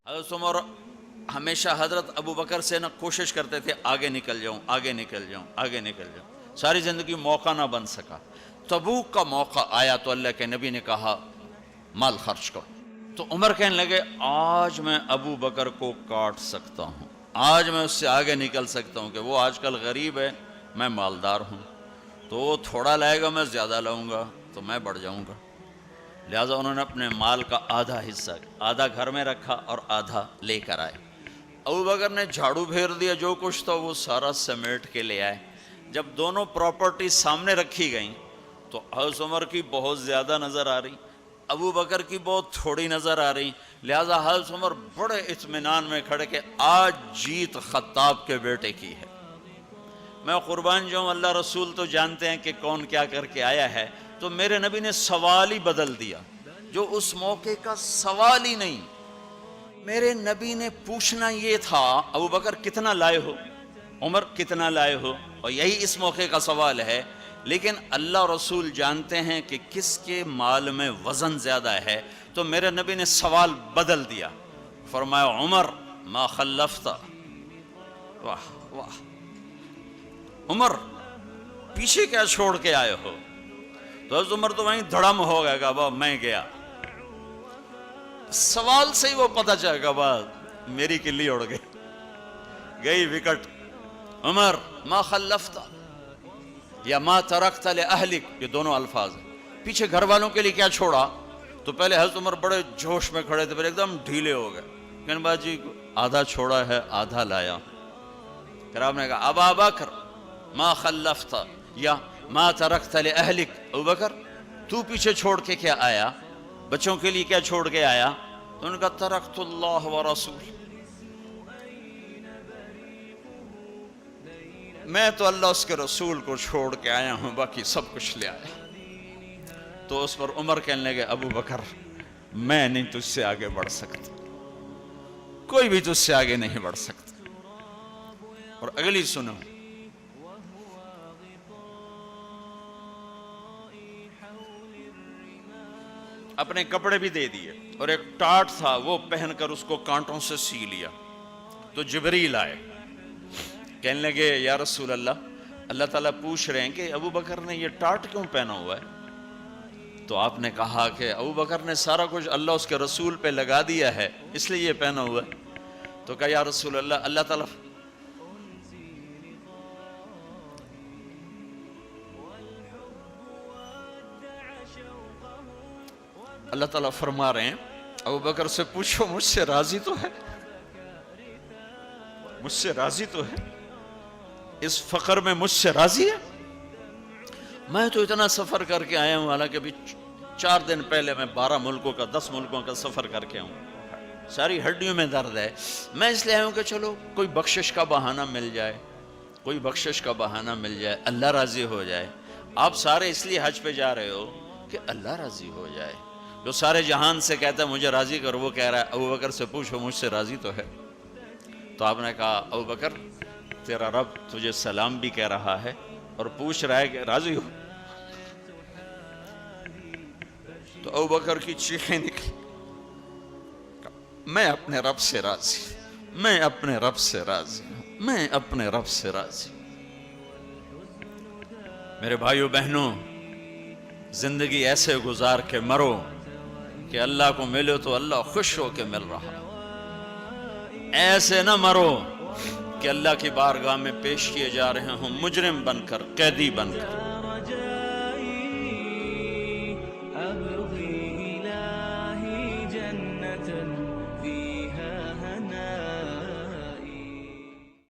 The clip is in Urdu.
حضرت عمر ہمیشہ حضرت ابو بکر سے نہ کوشش کرتے تھے آگے نکل جاؤں آگے نکل جاؤں آگے نکل جاؤں، ساری زندگی موقع نہ بن سکا۔ تبوک کا موقع آیا تو اللہ کے نبی نے کہا مال خرچ کرو، تو عمر کہنے لگے آج میں ابو بکر کو کاٹ سکتا ہوں، آج میں اس سے آگے نکل سکتا ہوں کہ وہ آج کل غریب ہے، میں مالدار ہوں، تو وہ تھوڑا لائے گا میں زیادہ لاؤں گا تو میں بڑھ جاؤں گا۔ لہٰذا انہوں نے اپنے مال کا آدھا حصہ آدھا گھر میں رکھا اور آدھا لے کر آئے۔ ابو بکر نے جھاڑو پھیر دیا، جو کچھ تھا وہ سارا سمیٹ کے لے آئے۔ جب دونوں پراپرٹی سامنے رکھی گئیں تو حضرت عمر کی بہت زیادہ نظر آ رہی، ابو بکر کی بہت تھوڑی نظر آ رہی، لہٰذا حضرت عمر بڑے اطمینان میں کھڑے کہ آج جیت خطاب کے بیٹے کی ہے۔ میں قربان جاؤں، اللہ رسول تو جانتے ہیں کہ کون کیا کر کے آیا ہے، تو میرے نبی نے سوال ہی بدل دیا، جو اس موقع کا سوال ہی نہیں۔ میرے نبی نے پوچھنا یہ تھا ابو بکر کتنا لائے ہو، عمر کتنا لائے ہو، اور یہی اس موقع کا سوال ہے، لیکن اللہ رسول جانتے ہیں کہ کس کے مال میں وزن زیادہ ہے، تو میرے نبی نے سوال بدل دیا، فرمایا عمر ما خلفت، واہ واہ عمر پیچھے کیا چھوڑ کے آئے ہو؟ تو حضرت عمر تو وہیں دھڑم ہو گیا کہ ابا میں گیا، سوال سے ہی وہ پتہ چل گیا بات میری کلی اڑ گئی وکٹ۔ عمر ما خلفت یا ما ترکت لأہلک، یہ دونوں الفاظ ہیں، پیچھے گھر والوں کے لیے کیا چھوڑا؟ تو پہلے حضرت عمر بڑے جوش میں کھڑے تھے، پھر ایک دم ڈھیلے ہو گئے، کہنے باجی آدھا چھوڑا ہے آدھا لایا۔ پھر آپ نے کہا ابا بکر ما خلفت یا ما ترکت لأہلک، ابو بکر تو پیچھے چھوڑ کے کیا آیا، بچوں کے لیے کیا چھوڑ کے آیا؟ تو انہوں نے کہا ترکت اللہ ورسول، میں تو اللہ اس کے رسول کو چھوڑ کے آیا ہوں، باقی سب کچھ لے آیا۔ تو اس پر عمر کہنے لگے ابو بکر میں نہیں تجھ سے آگے بڑھ سکتا، کوئی بھی تجھ سے آگے نہیں بڑھ سکتا۔ اور اگلی سنو، اپنے کپڑے بھی دے دیے اور ایک ٹاٹ تھا وہ پہن کر اس کو کانٹوں سے سی لیا۔ تو جبریل آئے، کہنے لگے یا رسول اللہ، اللہ تعالیٰ پوچھ رہے ہیں کہ ابو بکر نے یہ ٹاٹ کیوں پہنا ہوا ہے؟ تو آپ نے کہا کہ ابو بکر نے سارا کچھ اللہ اس کے رسول پہ لگا دیا ہے اس لیے یہ پہنا ہوا ہے۔ تو کہا یا رسول اللہ، اللہ تعالیٰ فرما رہے ہیں ابو بکر سے پوچھو مجھ سے راضی تو ہے، مجھ سے راضی تو ہے، اس فقر میں مجھ سے راضی ہے؟ میں تو اتنا سفر کر کے آیا ہوں، حالانکہ ابھی 4 دن پہلے میں 12 ملکوں کا 10 ملکوں کا سفر کر کے ہوں، ساری ہڈیوں میں درد ہے، میں اس لیے آیا ہوں کہ چلو کوئی بخشش کا بہانہ مل جائے، کوئی بخشش کا بہانہ مل جائے، اللہ راضی ہو جائے۔ آپ سارے اس لیے حج پہ جا رہے ہو کہ اللہ راضی ہو جائے۔ جو سارے جہان سے کہتا ہے مجھے راضی کر، وہ کہہ رہا ہے ابو بکر سے پوچھو مجھ سے راضی تو ہے۔ تو آپ نے کہا ابو بکر تیرا رب تجھے سلام بھی کہہ رہا ہے اور پوچھ رہا ہے کہ راضی ہو؟ تو ابو بکر کی چیخیں نکلی، میں اپنے رب سے راضی، میں اپنے رب سے راضی، میں اپنے رب سے راضی۔ میرے بھائیو بہنوں، زندگی ایسے گزار کے مرو کہ اللہ کو ملو تو اللہ خوش ہو کے مل رہا، ایسے نہ مرو کہ اللہ کی بارگاہ میں پیش کیے جا رہے ہوں مجرم بن کر، قیدی بن کر۔